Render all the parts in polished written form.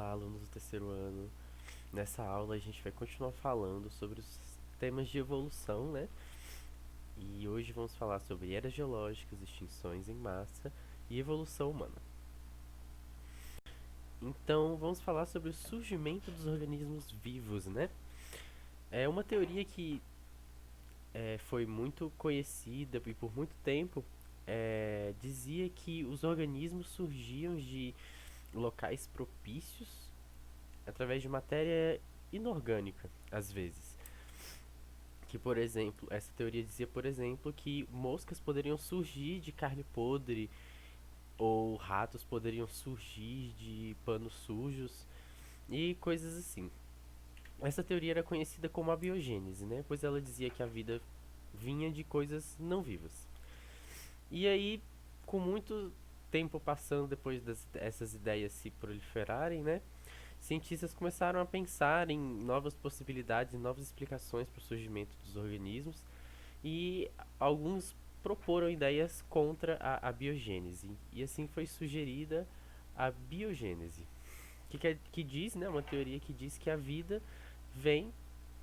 Olá, alunos do terceiro ano. Nessa aula a gente vai continuar falando sobre os temas de evolução, né? E hoje vamos falar sobre eras geológicas, extinções em massa e evolução humana. Então, vamos falar sobre o surgimento dos organismos vivos, né? É uma teoria que foi muito conhecida e por muito tempo dizia que os organismos surgiam de locais propícios através de matéria inorgânica, às vezes. Que, por exemplo, essa teoria dizia, por exemplo, que moscas poderiam surgir de carne podre ou ratos poderiam surgir de panos sujos e coisas assim. Essa teoria era conhecida como a biogênese, né? Pois ela dizia que a vida vinha de coisas não vivas. E aí, com muito tempo passando depois dessas ideias se proliferarem, né? Cientistas começaram a pensar em novas possibilidades e novas explicações para o surgimento dos organismos e alguns proporam ideias contra a biogênese. E assim foi sugerida a biogênese, que diz, né, uma teoria que diz que a vida vem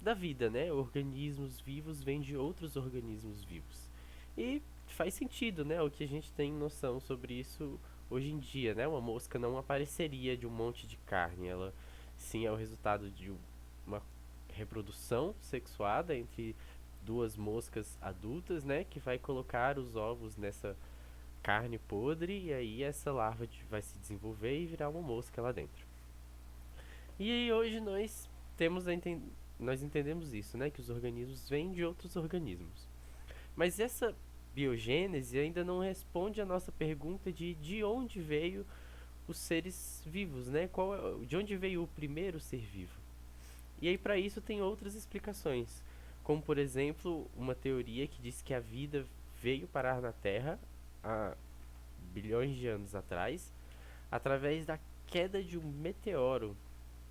da vida, né? Organismos vivos vêm de outros organismos vivos. E faz sentido, né? O que a gente tem noção sobre isso hoje em dia, né? Uma mosca não apareceria de um monte de carne, ela sim é o resultado de uma reprodução sexuada entre duas moscas adultas, né? Que vai colocar os ovos nessa carne podre e aí essa larva vai se desenvolver e virar uma mosca lá dentro. E aí hoje nós entendemos isso, né? Que os organismos vêm de outros organismos. Mas essa biogênese ainda não responde a nossa pergunta de onde veio os seres vivos, né? De onde veio o primeiro ser vivo? E aí para isso tem outras explicações, como por exemplo, uma teoria que diz que a vida veio parar na Terra há bilhões de anos atrás, através da queda de um meteoro.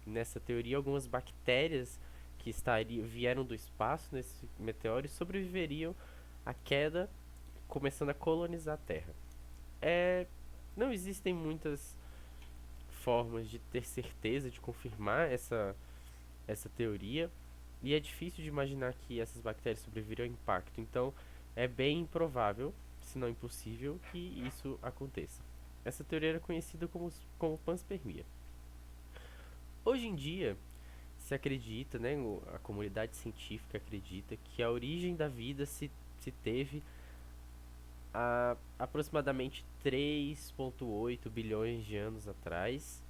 Nessa teoria, algumas bactérias que vieram do espaço nesse meteoro e sobreviveriam à queda, começando a colonizar a Terra. Não existem muitas formas de ter certeza, de confirmar essa teoria, e é difícil de imaginar que essas bactérias sobreviveriam ao impacto. Então, é bem improvável, se não impossível, que isso aconteça. Essa teoria era conhecida como panspermia. Hoje em dia, se acredita, né, a comunidade científica acredita que a origem da vida se teve há aproximadamente 3,8 bilhões de anos atrás,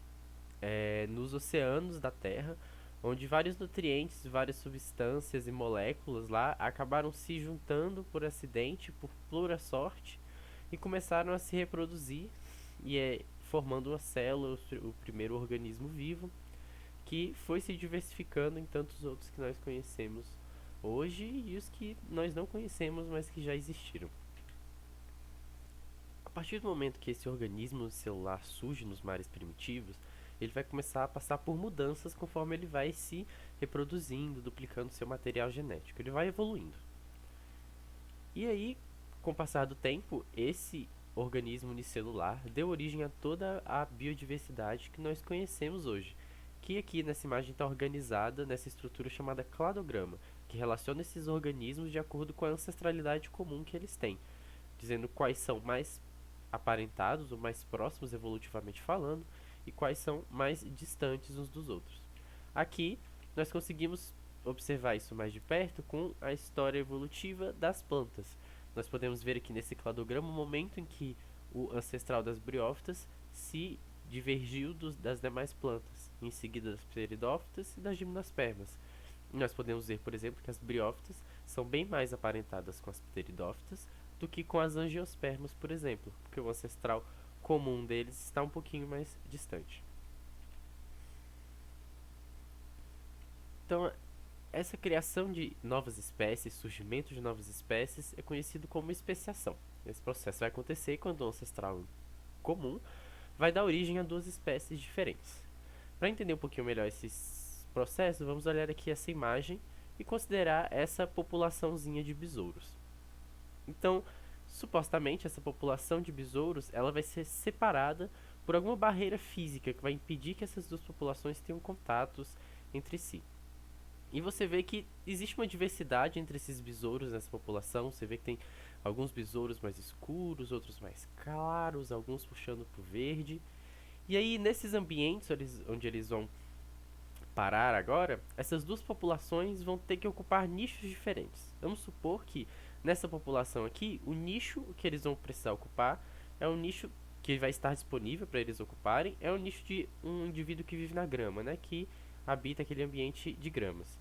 nos oceanos da Terra, onde vários nutrientes, várias substâncias e moléculas lá acabaram se juntando por acidente, por pura sorte, e começaram a se reproduzir e formando uma célula, o primeiro organismo vivo, que foi se diversificando em tantos outros que nós conhecemos hoje e os que nós não conhecemos, mas que já existiram. A partir do momento que esse organismo celular surge nos mares primitivos, ele vai começar a passar por mudanças conforme ele vai se reproduzindo, duplicando seu material genético. Ele vai evoluindo. E aí, com o passar do tempo, esse organismo unicelular deu origem a toda a biodiversidade que nós conhecemos hoje, que aqui nessa imagem está organizada nessa estrutura chamada cladograma, que relaciona esses organismos de acordo com a ancestralidade comum que eles têm, dizendo quais são mais aparentados ou mais próximos evolutivamente falando e quais são mais distantes uns dos outros. Aqui nós conseguimos observar isso mais de perto com a história evolutiva das plantas. Nós podemos ver aqui nesse cladograma o momento em que o ancestral das briófitas se divergiu das demais plantas, em seguida das pteridófitas e das gimnospermas. E nós podemos ver, por exemplo, que as briófitas são bem mais aparentadas com as pteridófitas do que com as angiospermas, por exemplo, porque o ancestral comum deles está um pouquinho mais distante. Então, essa criação de novas espécies, surgimento de novas espécies, é conhecido como especiação. Esse processo vai acontecer quando o ancestral comum vai dar origem a duas espécies diferentes. Para entender um pouquinho melhor esses processos, vamos olhar aqui essa imagem e considerar essa populaçãozinha de besouros. Então, supostamente essa população de besouros ela vai ser separada por alguma barreira física que vai impedir que essas duas populações tenham contatos entre si. E você vê que existe uma diversidade entre esses besouros nessa população. Você vê que tem alguns besouros mais escuros, outros mais claros, alguns puxando para o verde. E aí, nesses ambientes onde eles vão parar agora, essas duas populações vão ter que ocupar nichos diferentes. Vamos supor que nessa população aqui, o nicho que eles vão precisar ocupar é um nicho que vai estar disponível para eles ocuparem, é o nicho de um indivíduo que vive na grama, né, que habita aquele ambiente de gramas.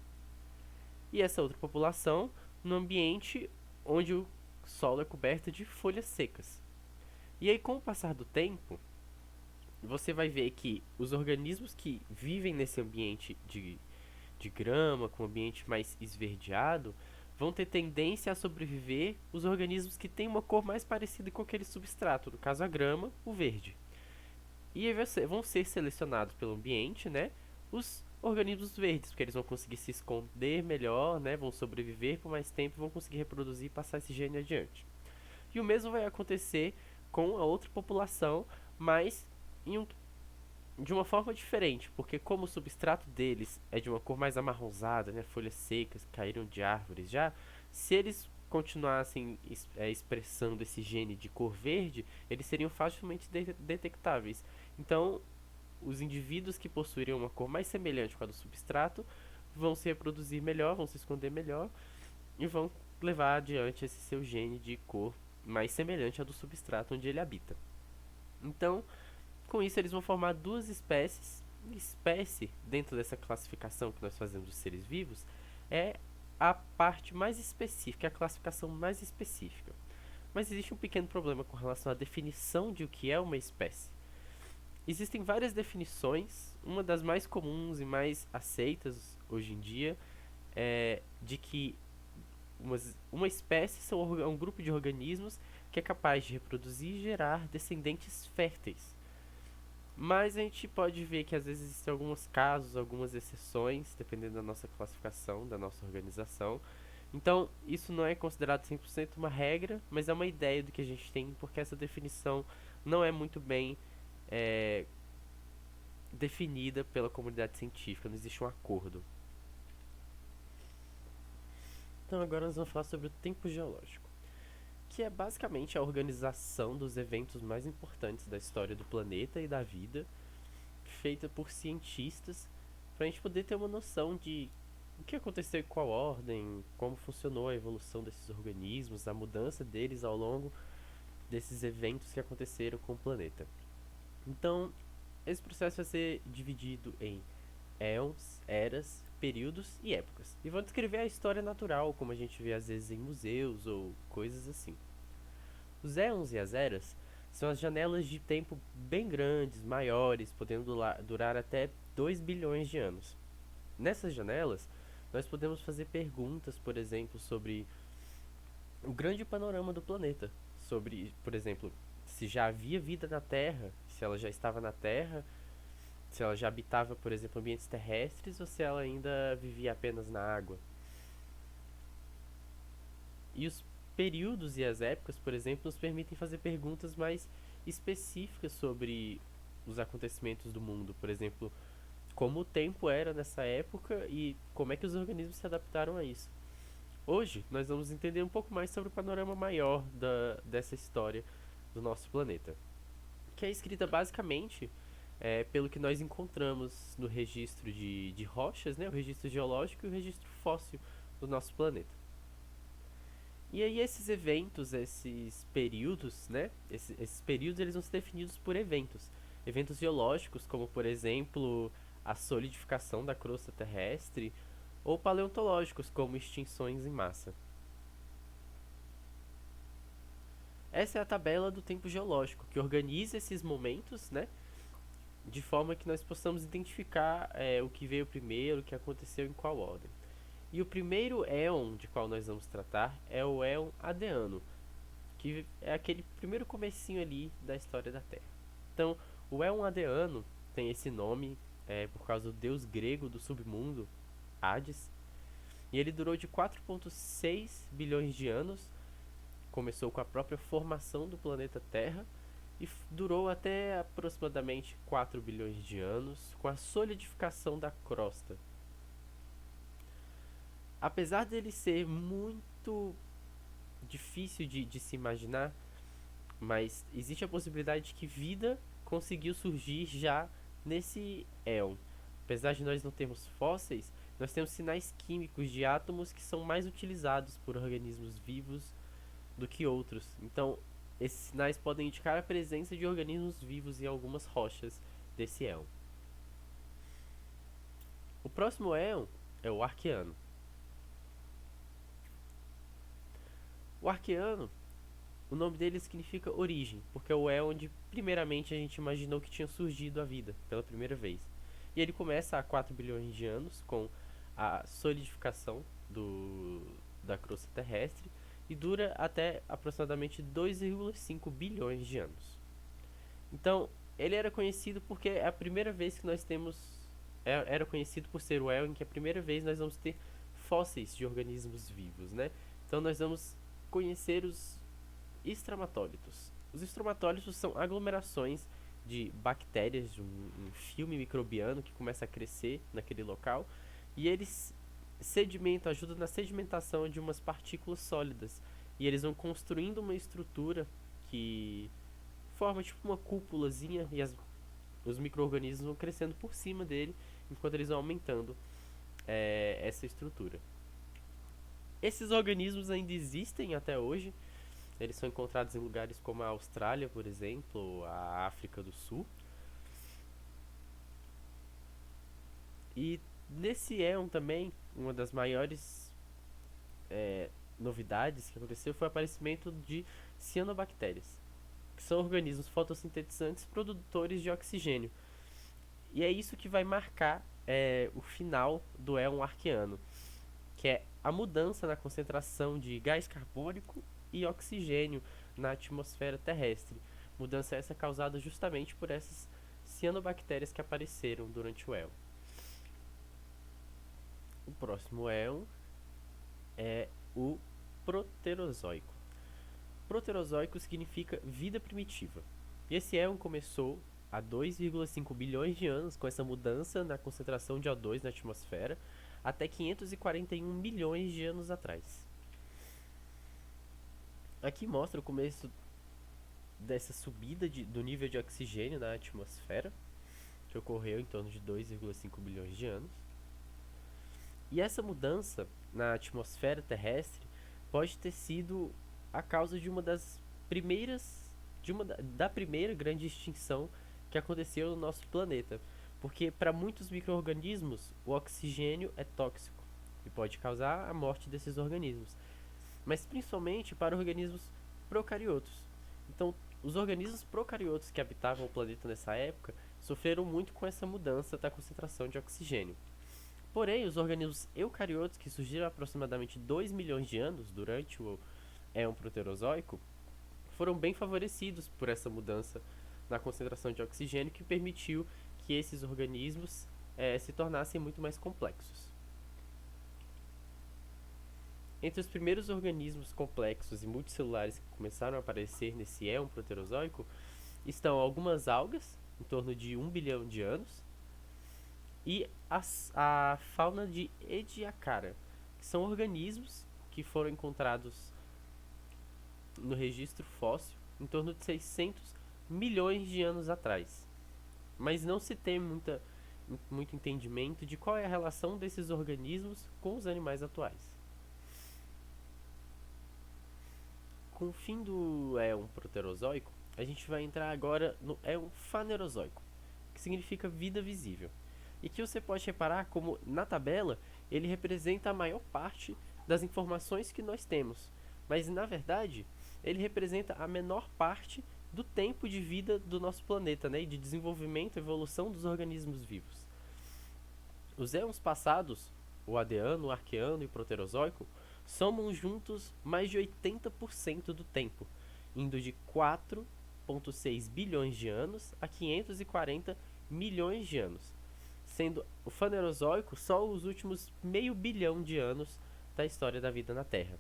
E essa outra população no ambiente onde o solo é coberto de folhas secas. E aí, com o passar do tempo, você vai ver que os organismos que vivem nesse ambiente de grama, com um ambiente mais esverdeado, vão ter tendência a sobreviver os organismos que têm uma cor mais parecida com aquele substrato, no caso a grama, o verde. E aí vão ser selecionados pelo ambiente, né, os organismos verdes, porque eles vão conseguir se esconder melhor, né, vão sobreviver por mais tempo e vão conseguir reproduzir e passar esse gene adiante. E o mesmo vai acontecer com a outra população, mas em um de uma forma diferente, porque como o substrato deles é de uma cor mais amarronzada, né, folhas secas, caíram de árvores já, se eles continuassem expressando esse gene de cor verde, eles seriam facilmente detectáveis. Então, os indivíduos que possuiriam uma cor mais semelhante com a do substrato vão se reproduzir melhor, vão se esconder melhor e vão levar adiante esse seu gene de cor mais semelhante à do substrato onde ele habita. Então, com isso, eles vão formar duas espécies. Espécie, dentro dessa classificação que nós fazemos dos seres vivos, é a parte mais específica, a classificação mais específica. Mas existe um pequeno problema com relação à definição de o que é uma espécie. Existem várias definições, uma das mais comuns e mais aceitas hoje em dia é de que uma espécie é um grupo de organismos que é capaz de reproduzir e gerar descendentes férteis. Mas a gente pode ver que às vezes existem alguns casos, algumas exceções, dependendo da nossa classificação, da nossa organização. Então, isso não é considerado 100% uma regra, mas é uma ideia do que a gente tem, porque essa definição não é muito bem é, definida pela comunidade científica, não existe um acordo. Então, agora nós vamos falar sobre o tempo geológico, que é basicamente a organização dos eventos mais importantes da história do planeta e da vida, feita por cientistas, para a gente poder ter uma noção de o que aconteceu e qual ordem, como funcionou a evolução desses organismos, a mudança deles ao longo desses eventos que aconteceram com o planeta. Então, esse processo vai ser dividido em éons, eras, períodos e épocas. E vão descrever a história natural, como a gente vê às vezes em museus ou coisas assim. Os éons e as eras são as janelas de tempo bem grandes, maiores, podendo durar até 2 bilhões de anos. Nessas janelas, nós podemos fazer perguntas, por exemplo, sobre o grande panorama do planeta. Sobre, por exemplo, se já havia vida na Terra, se ela já estava na Terra, se ela já habitava, por exemplo, ambientes terrestres ou se ela ainda vivia apenas na água. E os períodos e as épocas, por exemplo, nos permitem fazer perguntas mais específicas sobre os acontecimentos do mundo. Por exemplo, como o tempo era nessa época e como é que os organismos se adaptaram a isso. Hoje, nós vamos entender um pouco mais sobre o panorama maior dessa história do nosso planeta, que é escrita basicamente pelo que nós encontramos no registro de rochas, né, o registro geológico e o registro fóssil do nosso planeta. E aí esses eventos, esses períodos, né? Esses períodos eles vão ser definidos por eventos. Eventos geológicos, como por exemplo a solidificação da crosta terrestre, ou paleontológicos, como extinções em massa. Essa é a tabela do tempo geológico, que organiza esses momentos, né? De forma que nós possamos identificar o que veio primeiro, o que aconteceu em qual ordem. E o primeiro éon de qual nós vamos tratar é o éon Adeano, que é aquele primeiro comecinho ali da história da Terra. Então, o éon Adeano tem esse nome por causa do deus grego do submundo, Hades, e ele durou de 4,6 bilhões de anos, começou com a própria formação do planeta Terra, e durou até aproximadamente 4 bilhões de anos com a solidificação da crosta. Apesar dele ser muito difícil de se imaginar, mas existe a possibilidade de que vida conseguiu surgir já nesse éon. Apesar de nós não termos fósseis, nós temos sinais químicos de átomos que são mais utilizados por organismos vivos do que outros. Então, esses sinais podem indicar a presença de organismos vivos em algumas rochas desse éon. O próximo éon é o Arqueano. O Arqueano, o nome dele significa origem, porque é o éon onde primeiramente a gente imaginou que tinha surgido a vida pela primeira vez. E ele começa há 4 bilhões de anos com a solidificação da crosta terrestre e dura até aproximadamente 2,5 bilhões de anos. Então, ele era conhecido porque é a primeira vez que nós temos. Era conhecido por ser o éon em que é a primeira vez nós vamos ter fósseis de organismos vivos, né? Então, nós vamos conhecer os estramatólitos. Os estramatólitos são aglomerações de bactérias, de um filme microbiano que começa a crescer naquele local e eles sedimentam, ajudam na sedimentação de umas partículas sólidas e eles vão construindo uma estrutura que forma tipo uma cúpulazinha e os micro-organismos vão crescendo por cima dele enquanto eles vão aumentando essa estrutura. Esses organismos ainda existem até hoje. Eles são encontrados em lugares como a Austrália, por exemplo, a África do Sul. E nesse éon também, uma das maiores novidades que aconteceu foi o aparecimento de cianobactérias, que são organismos fotossintetizantes produtores de oxigênio. E é isso que vai marcar o final do éon arqueano, que é a mudança na concentração de gás carbônico e oxigênio na atmosfera terrestre. Mudança essa causada justamente por essas cianobactérias que apareceram durante o éon. O próximo éon é o Proterozoico. Proterozoico significa vida primitiva. E esse éon começou há 2,5 bilhões de anos com essa mudança na concentração de O2 na atmosfera até 541 milhões de anos atrás. Aqui mostra o começo dessa subida do nível de oxigênio na atmosfera, que ocorreu em torno de 2,5 bilhões de anos. E essa mudança na atmosfera terrestre pode ter sido a causa de uma das primeiras da primeira grande extinção que aconteceu no nosso planeta, porque para muitos micro-organismos o oxigênio é tóxico e pode causar a morte desses organismos, mas principalmente para organismos procariotos. Então, os organismos procariotos que habitavam o planeta nessa época sofreram muito com essa mudança da concentração de oxigênio. Porém, os organismos eucariotos, que surgiram há aproximadamente 2 milhões de anos durante o éon proterozoico, foram bem favorecidos por essa mudança na concentração de oxigênio que permitiu que esses organismos se tornassem muito mais complexos. Entre os primeiros organismos complexos e multicelulares que começaram a aparecer nesse éon proterozoico estão algumas algas, em torno de 1 bilhão de anos, e a fauna de Ediacara, que são organismos que foram encontrados no registro fóssil em torno de 600 milhões de anos atrás. Mas não se tem muito entendimento de qual é a relação desses organismos com os animais atuais. Com o fim do éon proterozoico, a gente vai entrar agora no éon fanerozoico, que significa vida visível. E que você pode reparar como na tabela ele representa a maior parte das informações que nós temos, mas na verdade ele representa a menor parte do tempo de vida do nosso planeta, né, e de desenvolvimento e evolução dos organismos vivos. Os éons passados, o Adeano, o Arqueano e o Proterozoico, somam juntos mais de 80% do tempo, indo de 4,6 bilhões de anos a 540 milhões de anos, sendo o Fanerozoico só os últimos meio bilhão de anos da história da vida na Terra.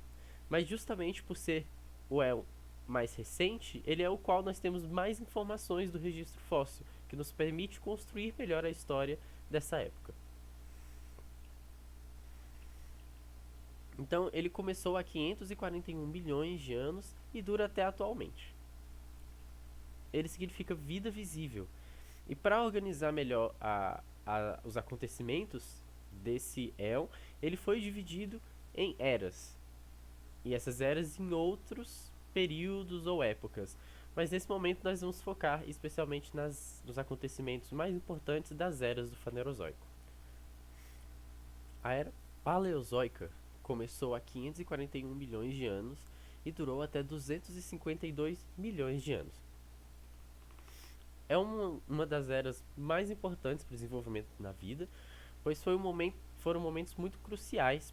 Mas justamente por ser o éon mais recente, ele é o qual nós temos mais informações do registro fóssil, que nos permite construir melhor a história dessa época. Então, ele começou há 541 milhões de anos e dura até atualmente. Ele significa vida visível. E para organizar melhor os acontecimentos desse éon, ele foi dividido em eras. E essas eras em outros períodos ou épocas. Mas nesse momento nós vamos focar especialmente nos acontecimentos mais importantes das eras do Fanerozoico. A era Paleozoica começou há 541 milhões de anos e durou até 252 milhões de anos. É uma das eras mais importantes para o desenvolvimento na vida, pois foram momentos muito cruciais,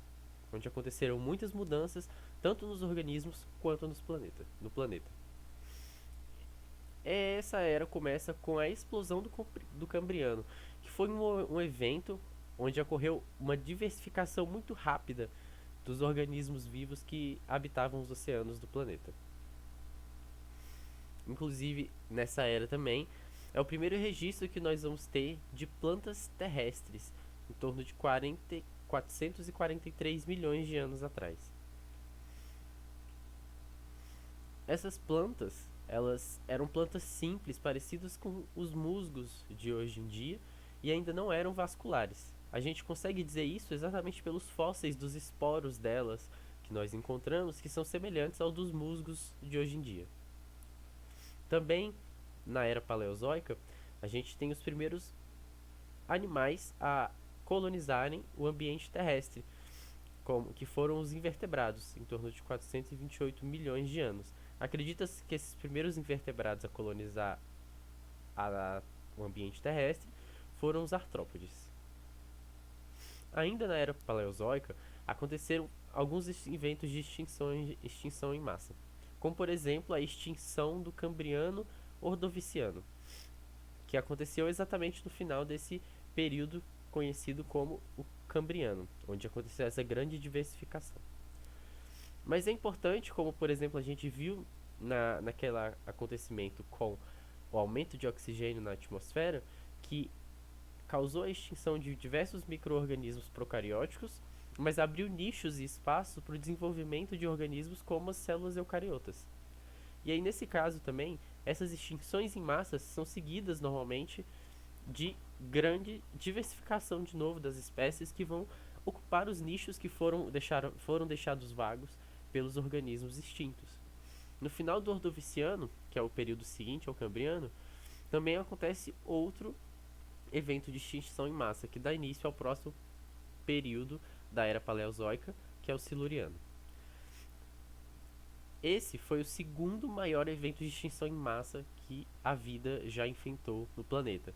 onde aconteceram muitas mudanças, tanto nos organismos quanto no planeta. Essa era começa com a explosão do Cambriano, que foi um evento onde ocorreu uma diversificação muito rápida dos organismos vivos que habitavam os oceanos do planeta. Inclusive, nessa era também, é o primeiro registro que nós vamos ter de plantas terrestres, em torno de 443 milhões de anos atrás. Essas plantas, elas eram plantas simples, parecidas com os musgos de hoje em dia, e ainda não eram vasculares. A gente consegue dizer isso exatamente pelos fósseis dos esporos delas que nós encontramos, que são semelhantes aos dos musgos de hoje em dia. Também, na era paleozoica, a gente tem os primeiros animais a colonizarem o ambiente terrestre, que foram os invertebrados, em torno de 428 milhões de anos. Acredita-se que esses primeiros invertebrados a colonizar o ambiente terrestre foram os artrópodes. Ainda na era paleozoica, aconteceram alguns eventos de extinção em massa, como por exemplo a extinção do Cambriano Ordoviciano, que aconteceu exatamente no final desse período conhecido como o Cambriano, onde aconteceu essa grande diversificação. Mas é importante, como por exemplo a gente viu naquele acontecimento com o aumento de oxigênio na atmosfera, que causou a extinção de diversos micro-organismos procarióticos, mas abriu nichos e espaço para o desenvolvimento de organismos como as células eucariotas. E aí nesse caso também, essas extinções em massa são seguidas normalmente de grande diversificação de novo das espécies que vão ocupar os nichos que foram deixados vagos pelos organismos extintos. No final do Ordoviciano, que é o período seguinte ao Cambriano, também acontece outro evento de extinção em massa, que dá início ao próximo período da Era Paleozoica, que é o Siluriano. Esse foi o segundo maior evento de extinção em massa que a vida já enfrentou no planeta,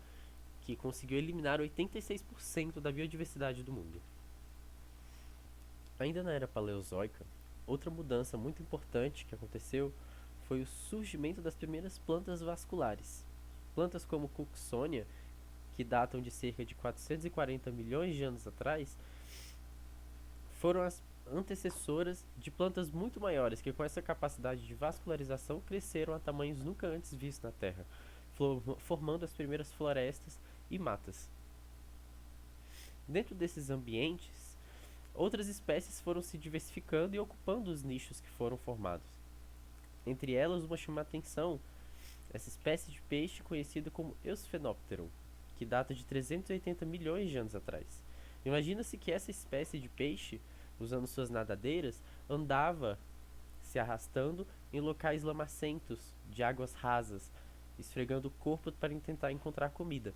que conseguiu eliminar 86% da biodiversidade do mundo. Ainda na Era Paleozoica, outra mudança muito importante que aconteceu foi o surgimento das primeiras plantas vasculares. Plantas como Cooksonia, que datam de cerca de 440 milhões de anos atrás, foram as antecessoras de plantas muito maiores que, com essa capacidade de vascularização, cresceram a tamanhos nunca antes vistos na Terra, formando as primeiras florestas e matas. Dentro desses ambientes, outras espécies foram se diversificando e ocupando os nichos que foram formados. Entre elas, uma chama a atenção, essa espécie de peixe conhecida como Eosphenopteron, que data de 380 milhões de anos atrás. Imagina-se que essa espécie de peixe, usando suas nadadeiras, andava se arrastando em locais lamacentos, de águas rasas, esfregando o corpo para tentar encontrar comida.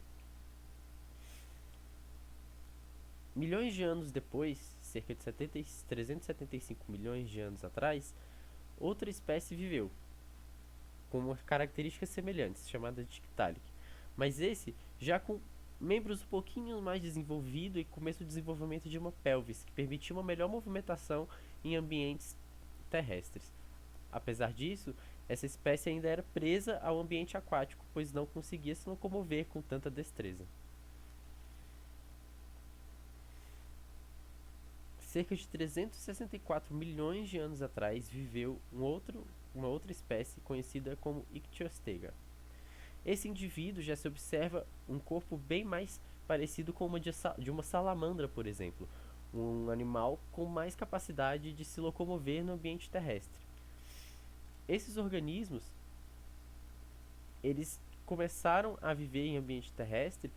Milhões de anos depois, cerca de 375 milhões de anos atrás, outra espécie viveu, com características semelhantes, chamada de Tiktaalik. Mas esse já com membros um pouquinho mais desenvolvidos e começo do desenvolvimento de uma pelvis, que permitia uma melhor movimentação em ambientes terrestres. Apesar disso, essa espécie ainda era presa ao ambiente aquático, pois não conseguia se locomover com tanta destreza. Cerca de 364 milhões de anos atrás viveu um outro uma outra espécie conhecida como Ichthyostega. Esse indivíduo já se observa um corpo bem mais parecido com de uma salamandra, por exemplo, um animal com mais capacidade de se locomover no ambiente terrestre. Esses organismos, eles começaram a viver em ambiente terrestre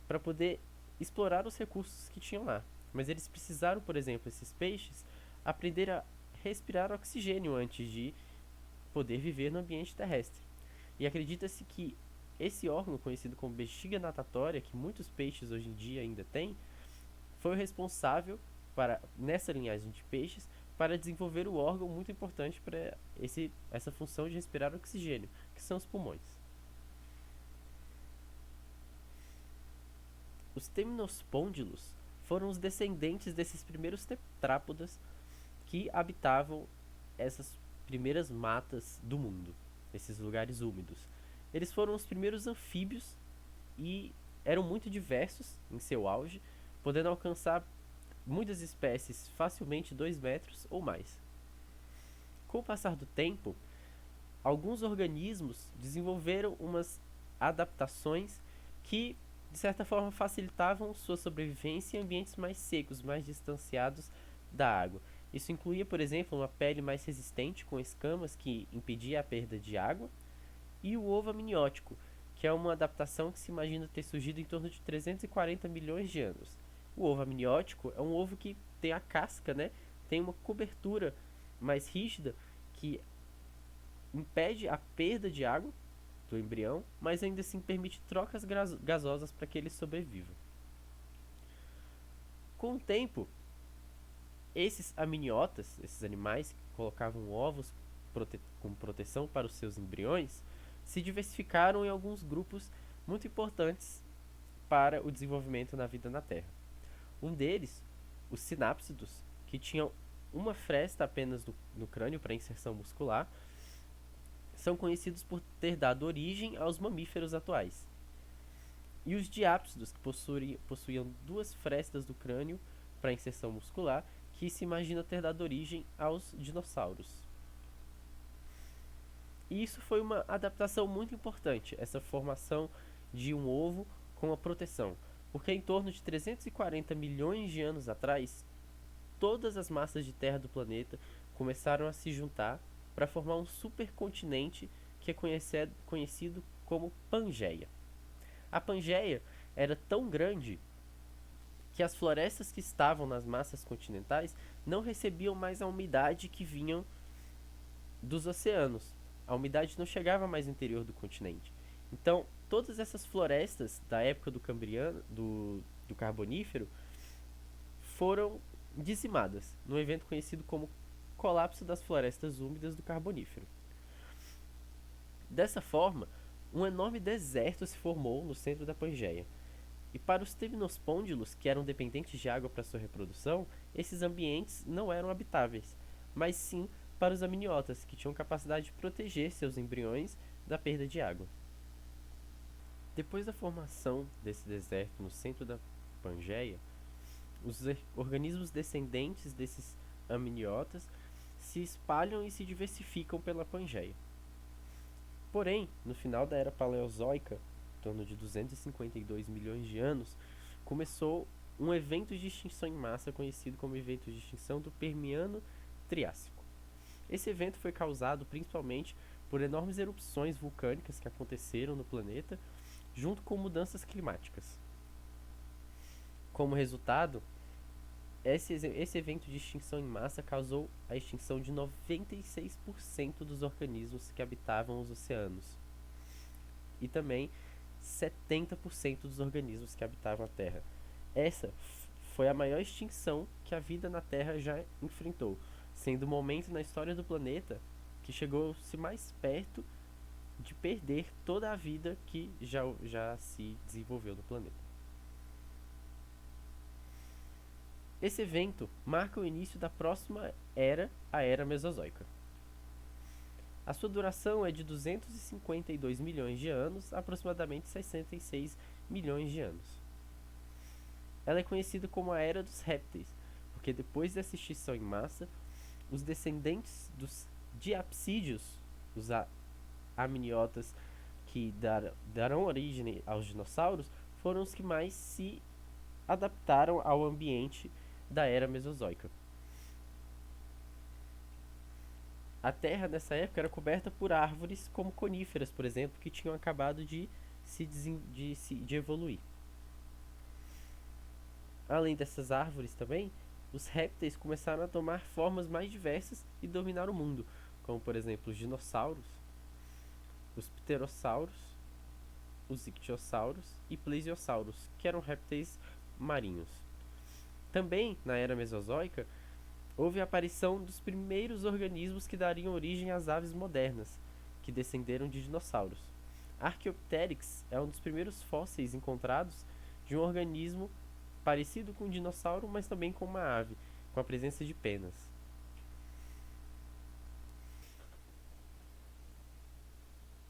para poder explorar os recursos que tinham lá. Mas eles precisaram, por exemplo, esses peixes, aprender a respirar oxigênio antes de poder viver no ambiente terrestre. E acredita-se que esse órgão, conhecido como bexiga natatória, que muitos peixes hoje em dia ainda têm, foi o responsável para, nessa linhagem de peixes, para desenvolver o órgão muito importante para essa função de respirar oxigênio, que são os pulmões. Os temnospondylos foram os descendentes desses primeiros tetrápodas que habitavam essas primeiras matas do mundo, esses lugares úmidos. Eles foram os primeiros anfíbios e eram muito diversos em seu auge, podendo alcançar muitas espécies facilmente 2 metros ou mais. Com o passar do tempo, alguns organismos desenvolveram umas adaptações que, de certa forma, facilitavam sua sobrevivência em ambientes mais secos, mais distanciados da água. Isso incluía, por exemplo, uma pele mais resistente com escamas que impedia a perda de água, e o ovo amniótico, que é uma adaptação que se imagina ter surgido em torno de 340 milhões de anos. O ovo amniótico é um ovo que tem a casca, né? Tem uma cobertura mais rígida que impede a perda de água do embrião, mas ainda assim permite trocas gasosas para que ele sobreviva. Com o tempo, esses amniotas, esses animais que colocavam ovos como proteção para os seus embriões, se diversificaram em alguns grupos muito importantes para o desenvolvimento na vida na Terra. Um deles, os sinápsidos, que tinham uma fresta apenas no crânio para inserção muscular, são conhecidos por ter dado origem aos mamíferos atuais. E os diápsidos, que possuíam 2 frestas do crânio para inserção muscular, que se imagina ter dado origem aos dinossauros. E isso foi uma adaptação muito importante, essa formação de um ovo com a proteção, porque em torno de 340 milhões de anos atrás, todas as massas de terra do planeta começaram a se juntar para formar um supercontinente que é conhecido como Pangeia. A Pangeia era tão grande que as florestas que estavam nas massas continentais não recebiam mais a umidade que vinham dos oceanos. A umidade não chegava mais no interior do continente. Então, todas essas florestas da época do Cambriano, do Carbonífero, foram dizimadas, num evento conhecido como colapso das florestas úmidas do Carbonífero. Dessa forma, um enorme deserto se formou no centro da Pangeia. E para os temnospondylos, que eram dependentes de água para sua reprodução, esses ambientes não eram habitáveis, mas sim para os amniotas, que tinham capacidade de proteger seus embriões da perda de água. Depois da formação desse deserto no centro da Pangeia, os organismos descendentes desses amniotas se espalham e se diversificam pela Pangeia. Porém, no final da era paleozoica, em torno de 252 milhões de anos, começou um evento de extinção em massa conhecido como evento de extinção do Permiano-Triássico. Esse evento foi causado principalmente por enormes erupções vulcânicas que aconteceram no planeta, junto com mudanças climáticas. Como resultado, esse evento de extinção em massa causou a extinção de 96% dos organismos que habitavam os oceanos e também 70% dos organismos que habitavam a Terra. Essa foi a maior extinção que a vida na Terra já enfrentou, sendo o momento na história do planeta que chegou-se mais perto de perder toda a vida que já se desenvolveu no planeta. Esse evento marca o início da próxima era, a Era Mesozoica. A sua duração é de 252 milhões de anos, aproximadamente 66 milhões de anos. Ela é conhecida como a Era dos Répteis, porque depois dessa extinção em massa, os descendentes dos diapsídeos, os amniotas que darão origem aos dinossauros, foram os que mais se adaptaram ao ambiente da era Mesozoica. A Terra nessa época era coberta por árvores como coníferas, por exemplo, que tinham acabado de evoluir. Além dessas árvores também, os répteis começaram a tomar formas mais diversas e dominar o mundo, como por exemplo os dinossauros, os pterossauros, os ictiossauros e plesiosauros, que eram répteis marinhos. Também, na era Mesozoica, houve a aparição dos primeiros organismos que dariam origem às aves modernas, que descenderam de dinossauros. Archaeopteryx é um dos primeiros fósseis encontrados de um organismo parecido com um dinossauro, mas também com uma ave, com a presença de penas.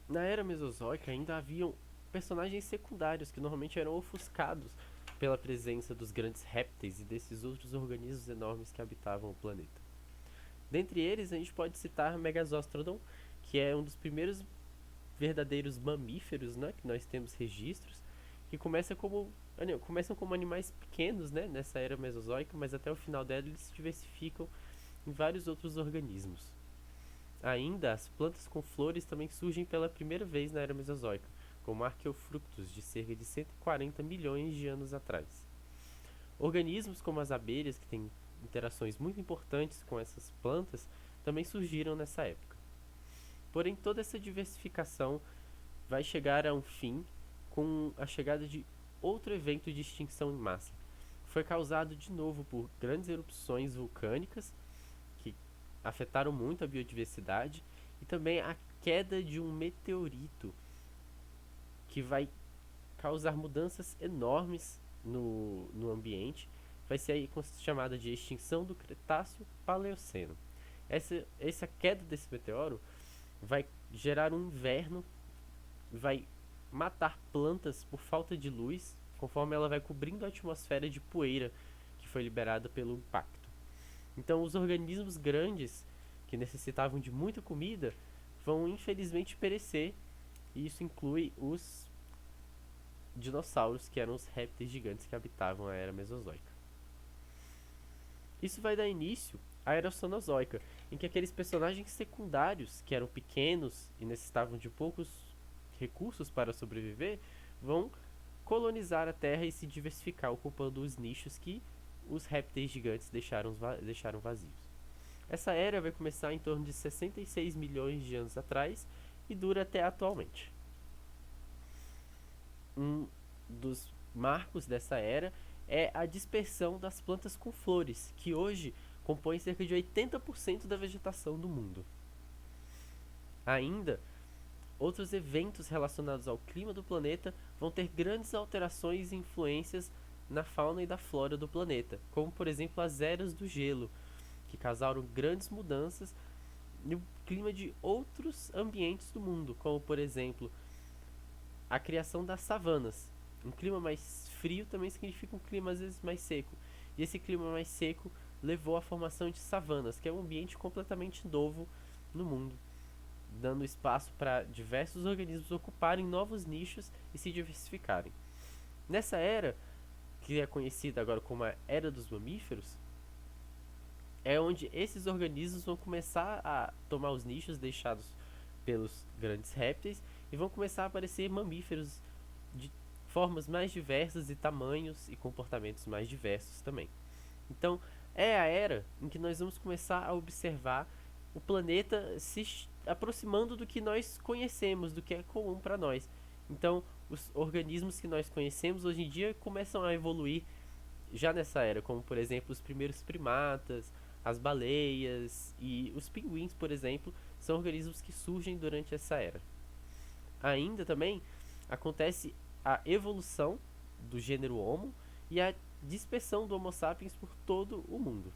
Na era Mesozoica ainda haviam personagens secundários que normalmente eram ofuscados pela presença dos grandes répteis e desses outros organismos enormes que habitavam o planeta. Dentre eles, a gente pode citar Megazostrodon, que é um dos primeiros verdadeiros mamíferos, né, que nós temos registros, que começam como animais pequenos, né, nessa era mesozoica, mas até o final dela eles se diversificam em vários outros organismos. Ainda, as plantas com flores também surgem pela primeira vez na era mesozoica, como Archaeofructus, de cerca de 140 milhões de anos atrás. Organismos como as abelhas, que têm interações muito importantes com essas plantas, também surgiram nessa época. Porém, toda essa diversificação vai chegar a um fim com a chegada de outro evento de extinção em massa. Foi causado de novo por grandes erupções vulcânicas que afetaram muito a biodiversidade e também a queda de um meteorito que vai causar mudanças enormes no ambiente. Vai ser aí chamada de extinção do Cretáceo-Paleoceno. Essa queda desse meteoro vai gerar um inverno, vai matar plantas por falta de luz, conforme ela vai cobrindo a atmosfera de poeira que foi liberada pelo impacto. Então, os organismos grandes que necessitavam de muita comida vão infelizmente perecer, e isso inclui os dinossauros, que eram os répteis gigantes que habitavam a era Mesozoica. Isso vai dar início à era Cenozoica, em que aqueles personagens secundários, que eram pequenos e necessitavam de poucos recursos para sobreviver, vão colonizar a Terra e se diversificar, ocupando os nichos que os répteis gigantes deixaram vazios. Essa era vai começar em torno de 66 milhões de anos atrás e dura até atualmente. Um dos marcos dessa era é a dispersão das plantas com flores, que hoje compõem cerca de 80% da vegetação do mundo. Ainda, outros eventos relacionados ao clima do planeta vão ter grandes alterações e influências na fauna e da flora do planeta, como por exemplo as eras do gelo, que causaram grandes mudanças no clima de outros ambientes do mundo, como por exemplo a criação das savanas. Um clima mais frio também significa um clima às vezes mais seco, e esse clima mais seco levou à formação de savanas, que é um ambiente completamente novo no mundo, dando espaço para diversos organismos ocuparem novos nichos e se diversificarem. Nessa era, que é conhecida agora como a Era dos Mamíferos, é onde esses organismos vão começar a tomar os nichos deixados pelos grandes répteis e vão começar a aparecer mamíferos de formas mais diversas e tamanhos e comportamentos mais diversos também. Então, é a era em que nós vamos começar a observar o planeta se aproximando do que nós conhecemos, do que é comum para nós. Então, os organismos que nós conhecemos hoje em dia começam a evoluir já nessa era, como por exemplo os primeiros primatas, as baleias e os pinguins, por exemplo, são organismos que surgem durante essa era. Ainda também acontece a evolução do gênero Homo e a dispersão do Homo sapiens por todo o mundo.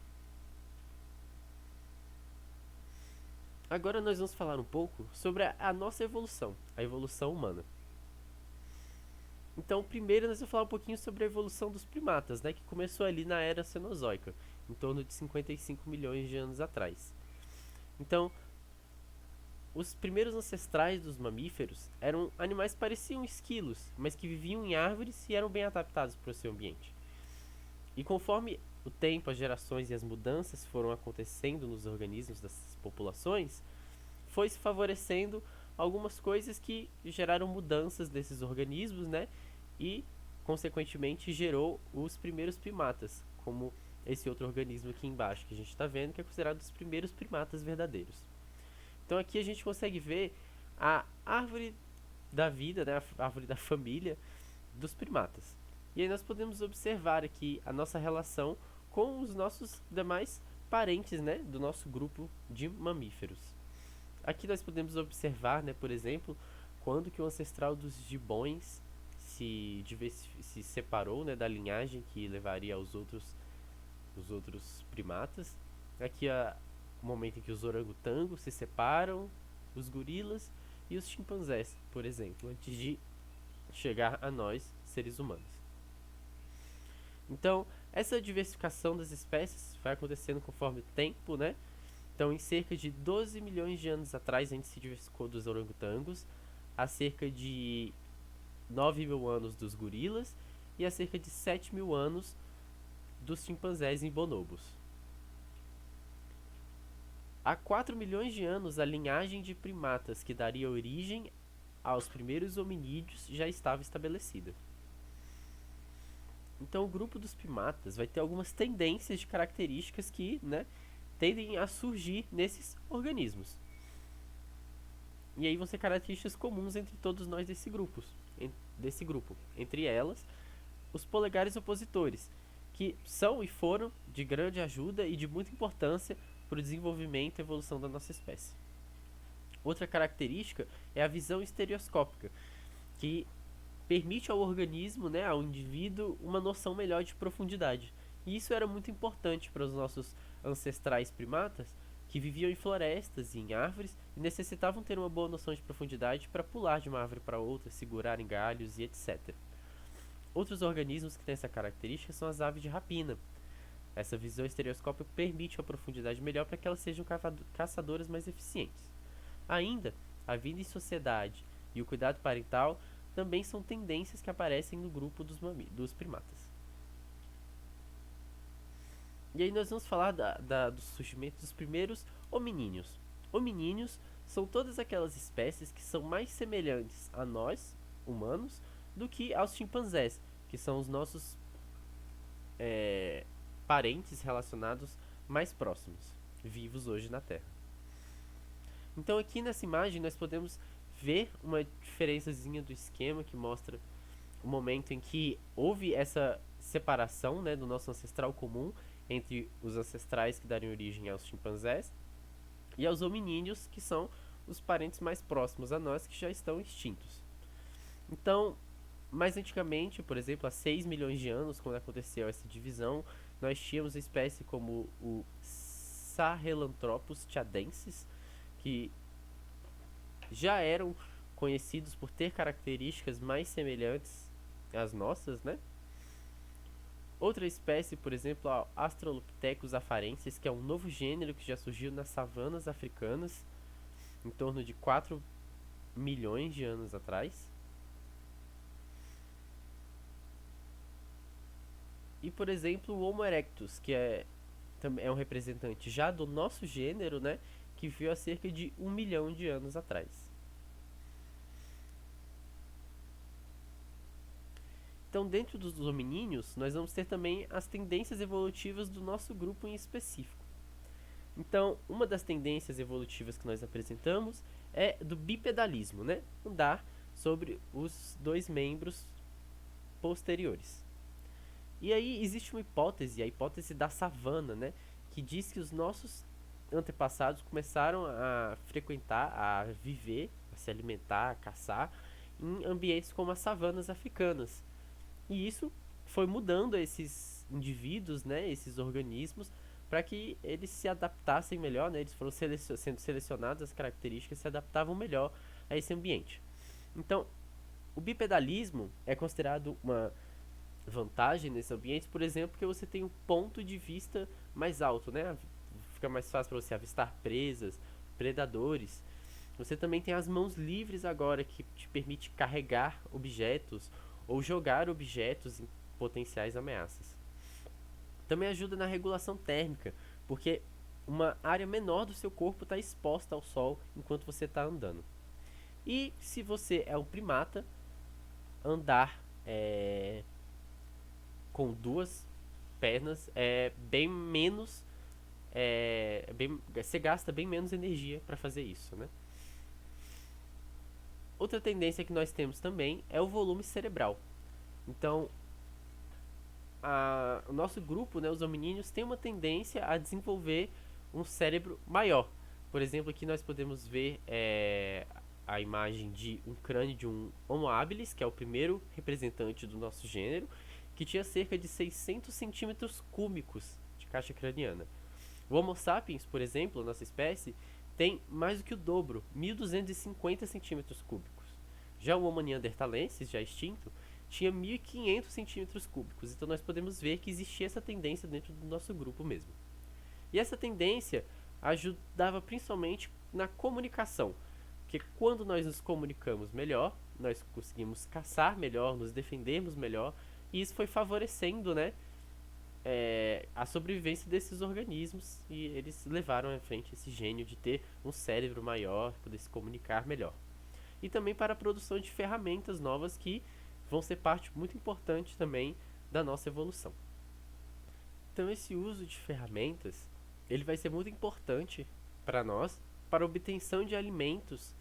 Agora nós vamos falar um pouco sobre a nossa evolução, a evolução humana. Então, primeiro nós vamos falar um pouquinho sobre a evolução dos primatas, né, que começou ali na era Cenozoica, em torno de 55 milhões de anos atrás. Então, os primeiros ancestrais dos mamíferos eram animais que pareciam esquilos, mas que viviam em árvores e eram bem adaptados para o seu ambiente. E conforme o tempo, as gerações e as mudanças foram acontecendo nos organismos dessas populações, foi se favorecendo algumas coisas que geraram mudanças desses organismos, né? E, consequentemente, gerou os primeiros primatas, como esse outro organismo aqui embaixo que a gente está vendo, que é considerado os primeiros primatas verdadeiros. Então aqui a gente consegue ver a árvore da vida, né, a árvore da família dos primatas. E aí nós podemos observar aqui a nossa relação com os nossos demais parentes, né, do nosso grupo de mamíferos. Aqui nós podemos observar, né, por exemplo, quando que o ancestral dos gibões se separou, né, da linhagem que levaria aos os outros primatas. Aqui é o momento em que os orangotangos se separam, os gorilas e os chimpanzés, por exemplo, antes de chegar a nós, seres humanos. Então, essa diversificação das espécies vai acontecendo conforme o tempo, né? Então, em cerca de 12 milhões de anos atrás, a gente se diversificou dos orangotangos, há cerca de 9 mil anos dos gorilas e há cerca de 7 mil anos dos chimpanzés e bonobos. Há 4 milhões de anos, a linhagem de primatas que daria origem aos primeiros hominídeos já estava estabelecida. Então, o grupo dos primatas vai ter algumas tendências de características que, né, tendem a surgir nesses organismos. E aí vão ser características comuns entre todos nós desse grupo. Entre elas, os polegares opositores, que são e foram de grande ajuda e de muita importância para o desenvolvimento e evolução da nossa espécie. Outra característica é a visão estereoscópica, que permite ao organismo, né, ao indivíduo, uma noção melhor de profundidade. E isso era muito importante para os nossos ancestrais primatas, que viviam em florestas e em árvores e necessitavam ter uma boa noção de profundidade para pular de uma árvore para outra, segurar em galhos e etc. Outros organismos que têm essa característica são as aves de rapina. Essa visão estereoscópica permite uma profundidade melhor para que elas sejam caçadoras mais eficientes. Ainda, a vida em sociedade e o cuidado parental também são tendências que aparecem no grupo dos primatas. E aí nós vamos falar do surgimento dos primeiros hominíneos. Hominíneos são todas aquelas espécies que são mais semelhantes a nós, humanos, do que aos chimpanzés, que são os nossos parentes relacionados mais próximos, vivos hoje na Terra. Então aqui nessa imagem nós podemos ver uma diferençazinha do esquema que mostra o momento em que houve essa separação, né, do nosso ancestral comum entre os ancestrais que dariam origem aos chimpanzés e aos hominídeos, que são os parentes mais próximos a nós que já estão extintos. Então, mais antigamente, por exemplo, há 6 milhões de anos, quando aconteceu essa divisão, nós tínhamos espécies como o Sahelanthropus tchadensis, que já eram conhecidos por ter características mais semelhantes às nossas, né? Outra espécie, por exemplo, a Australopithecus afarensis, que é um novo gênero que já surgiu nas savanas africanas em torno de 4 milhões de anos atrás. E, por exemplo, o Homo erectus, que é um representante já do nosso gênero, né, que viveu há cerca de 1 milhão de anos atrás. Então, dentro dos hominíneos, nós vamos ter também as tendências evolutivas do nosso grupo em específico. Então, uma das tendências evolutivas que nós apresentamos é do bipedalismo, né? Andar sobre os dois membros posteriores. E aí existe uma hipótese, a hipótese da savana, né? Que diz que os nossos antepassados começaram a frequentar, a viver, a se alimentar, a caçar em ambientes como as savanas africanas. E isso foi mudando esses indivíduos, né, esses organismos, para que eles se adaptassem melhor, né, eles foram sendo selecionados, as características se adaptavam melhor a esse ambiente. Então, o bipedalismo é considerado uma vantagem nesse ambiente, por exemplo, porque você tem um ponto de vista mais alto, né, fica mais fácil para você avistar presas, predadores. você também tem as mãos livres agora, que te permite carregar objetos ou jogar objetos em potenciais ameaças. Também ajuda na regulação térmica, porque uma área menor do seu corpo está exposta ao sol enquanto você está andando. E se você é um primata, andar com duas pernas é bem menos. Você gasta bem menos energia para fazer isso, né? Outra tendência que nós temos também é o volume cerebral. Então, o nosso grupo, né, os hominíneos, tem uma tendência a desenvolver um cérebro maior. Por exemplo, aqui nós podemos ver a imagem de um crânio de um Homo habilis, que é o primeiro representante do nosso gênero, que tinha cerca de 600 centímetros cúbicos de caixa craniana. O Homo sapiens, por exemplo, nossa espécie, tem mais do que o dobro, 1.250 centímetros cúbicos. Já o Homo neanderthalensis, já extinto, tinha 1.500 centímetros cúbicos. Então nós podemos ver que existia essa tendência dentro do nosso grupo mesmo. E essa tendência ajudava principalmente na comunicação, porque quando nós nos comunicamos melhor, nós conseguimos caçar melhor, nos defendermos melhor, e isso foi favorecendo, né, a sobrevivência desses organismos, e eles levaram à frente esse gênio de ter um cérebro maior, poder se comunicar melhor. E também para a produção de ferramentas novas que vão ser parte muito importante também da nossa evolução. Então esse uso de ferramentas, ele vai ser muito importante para nós, para a obtenção de alimentos,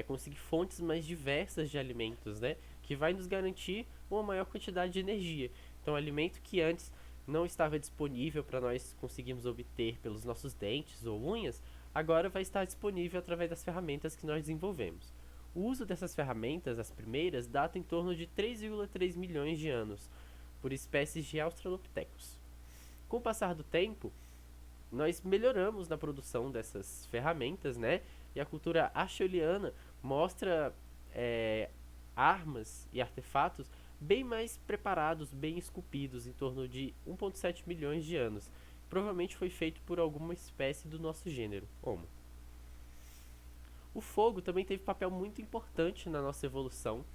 conseguir fontes mais diversas de alimentos, né? Que vai nos garantir uma maior quantidade de energia. Então alimento que antes não estava disponível para nós conseguirmos obter pelos nossos dentes ou unhas, agora vai estar disponível através das ferramentas que nós desenvolvemos. O uso dessas ferramentas, as primeiras, data em torno de 3,3 milhões de anos, por espécies de Australopithecus. Com o passar do tempo, nós melhoramos na produção dessas ferramentas, né? E a cultura acheuliana mostra armas e artefatos bem mais preparados, bem esculpidos, em torno de 1,7 milhões de anos. Provavelmente foi feito por alguma espécie do nosso gênero, Homo. O fogo também teve papel muito importante na nossa evolução,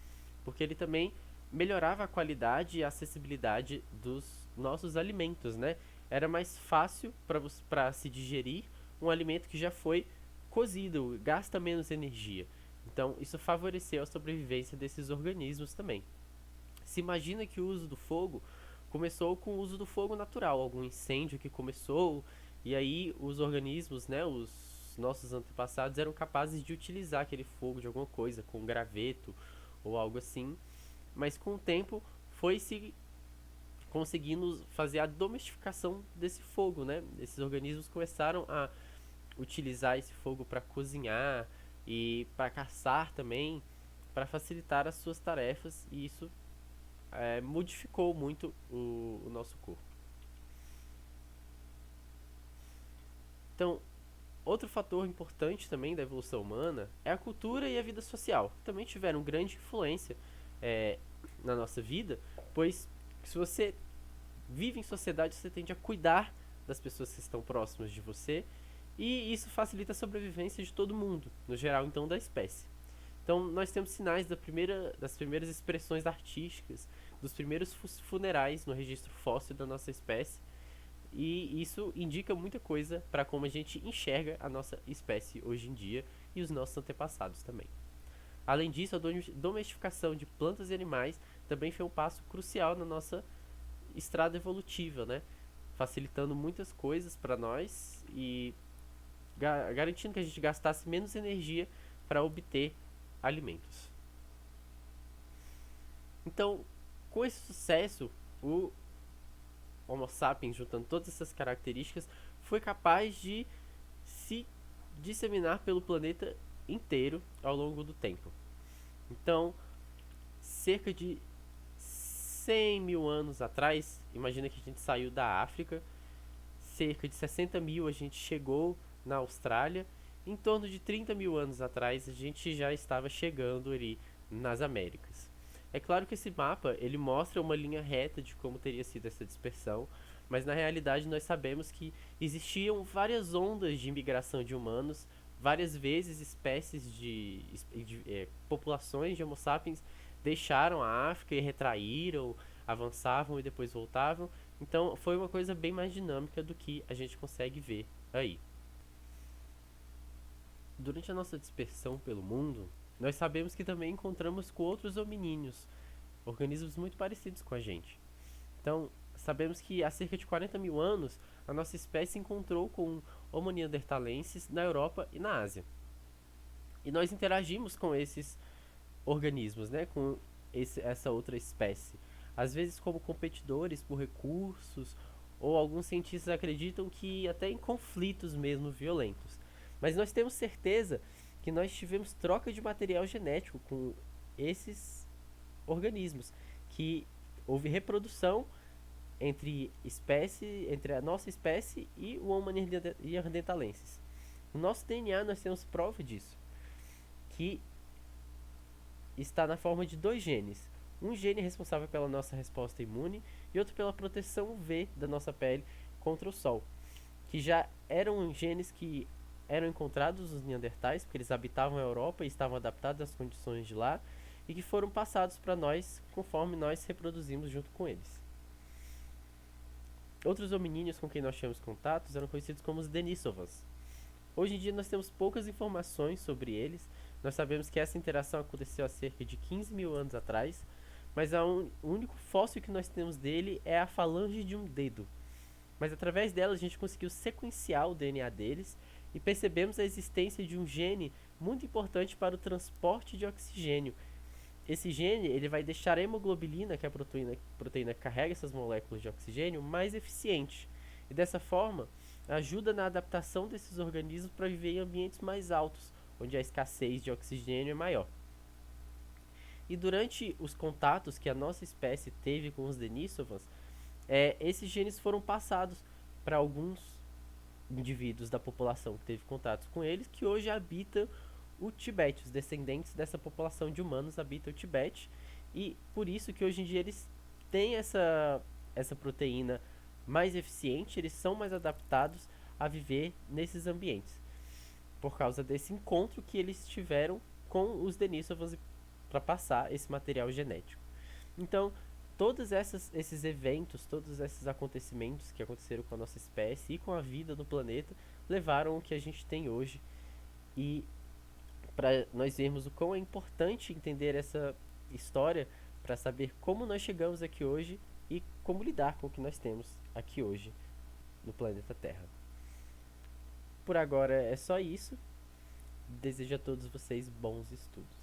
porque ele também melhorava a qualidade e a acessibilidade dos nossos alimentos, né? Era mais fácil para se digerir um alimento que já foi cozido, gasta menos energia. Então, isso favoreceu a sobrevivência desses organismos também. Se imagina que o uso do fogo começou com o uso do fogo natural, algum incêndio que começou, e aí os organismos, né, os nossos antepassados eram capazes de utilizar aquele fogo de alguma coisa, com graveto ou algo assim, mas com o tempo foi se conseguindo fazer a domesticação desse fogo, né? Esses organismos começaram a utilizar esse fogo para cozinhar e para caçar também, para facilitar as suas tarefas, e isso modificou muito o nosso corpo. Então, outro fator importante também da evolução humana é a cultura e a vida social. Também tiveram grande influência na nossa vida, pois se você vive em sociedade, você tende a cuidar das pessoas que estão próximas de você, e isso facilita a sobrevivência de todo mundo, no geral, então, da espécie. Então, nós temos sinais das primeiras expressões artísticas, dos primeiros funerais no registro fóssil da nossa espécie, e isso indica muita coisa para como a gente enxerga a nossa espécie hoje em dia e os nossos antepassados também. Além disso, a domesticação de plantas e animais também foi um passo crucial na nossa estrada evolutiva, né? Facilitando muitas coisas para nós e garantindo que a gente gastasse menos energia para obter alimentos. Então, com esse sucesso, o Homo sapiens, juntando todas essas características, foi capaz de se disseminar pelo planeta inteiro ao longo do tempo. Então, cerca de 100 mil anos atrás, imagina que a gente saiu da África, cerca de 60 mil a gente chegou na Austrália, em torno de 30 mil anos atrás a gente já estava chegando ali nas Américas. É claro que esse mapa ele mostra uma linha reta de como teria sido essa dispersão, mas na realidade nós sabemos que existiam várias ondas de imigração de humanos várias vezes espécies populações de Homo sapiens deixaram a África e retraíram, avançavam e depois voltavam. Então foi uma coisa bem mais dinâmica do que a gente consegue ver aí. Durante a nossa dispersão pelo mundo, nós sabemos que também encontramos com outros hominíneos, organismos muito parecidos com a gente. Então, sabemos que há cerca de 40 mil anos, a nossa espécie se encontrou com Homo neanderthalensis na Europa e na Ásia. E nós interagimos com esses organismos, né, com essa outra espécie. Às vezes como competidores por recursos, ou alguns cientistas acreditam que até em conflitos mesmo violentos. Mas nós temos certeza que nós tivemos troca de material genético com esses organismos, que houve reprodução entre a nossa espécie e o Homo neanderthalensis. No nosso DNA nós temos prova disso, que está na forma de dois genes. Um gene responsável pela nossa resposta imune e outro pela proteção UV da nossa pele contra o sol, que já eram genes que eram encontrados nos neandertais, porque eles habitavam a Europa e estavam adaptados às condições de lá, e que foram passados para nós conforme nós reproduzimos junto com eles. Outros hominíneos com quem nós tínhamos contatos eram conhecidos como os Denisovans. Hoje em dia nós temos poucas informações sobre eles. Nós sabemos que essa interação aconteceu há cerca de 15 mil anos atrás, mas o único fóssil que nós temos dele é a falange de um dedo. Mas através dela a gente conseguiu sequenciar o DNA deles e percebemos a existência de um gene muito importante para o transporte de oxigênio. Esse gene ele vai deixar a hemoglobina, que é a proteína que carrega essas moléculas de oxigênio, mais eficiente. E dessa forma, ajuda na adaptação desses organismos para viver em ambientes mais altos, onde a escassez de oxigênio é maior. E durante os contatos que a nossa espécie teve com os Denisovans, esses genes foram passados para alguns indivíduos da população que teve contatos com eles, que hoje habitam o Tibete. Os descendentes dessa população de humanos habitam o Tibete, e por isso que hoje em dia eles têm essa proteína mais eficiente, eles são mais adaptados a viver nesses ambientes, por causa desse encontro que eles tiveram com os Denisovans para passar esse material genético. Então, todos esses eventos, todos esses acontecimentos que aconteceram com a nossa espécie e com a vida no planeta, levaram ao que a gente tem hoje. E para nós vermos o quão é importante entender essa história para saber como nós chegamos aqui hoje e como lidar com o que nós temos aqui hoje no planeta Terra. Por agora é só isso. Desejo a todos vocês bons estudos.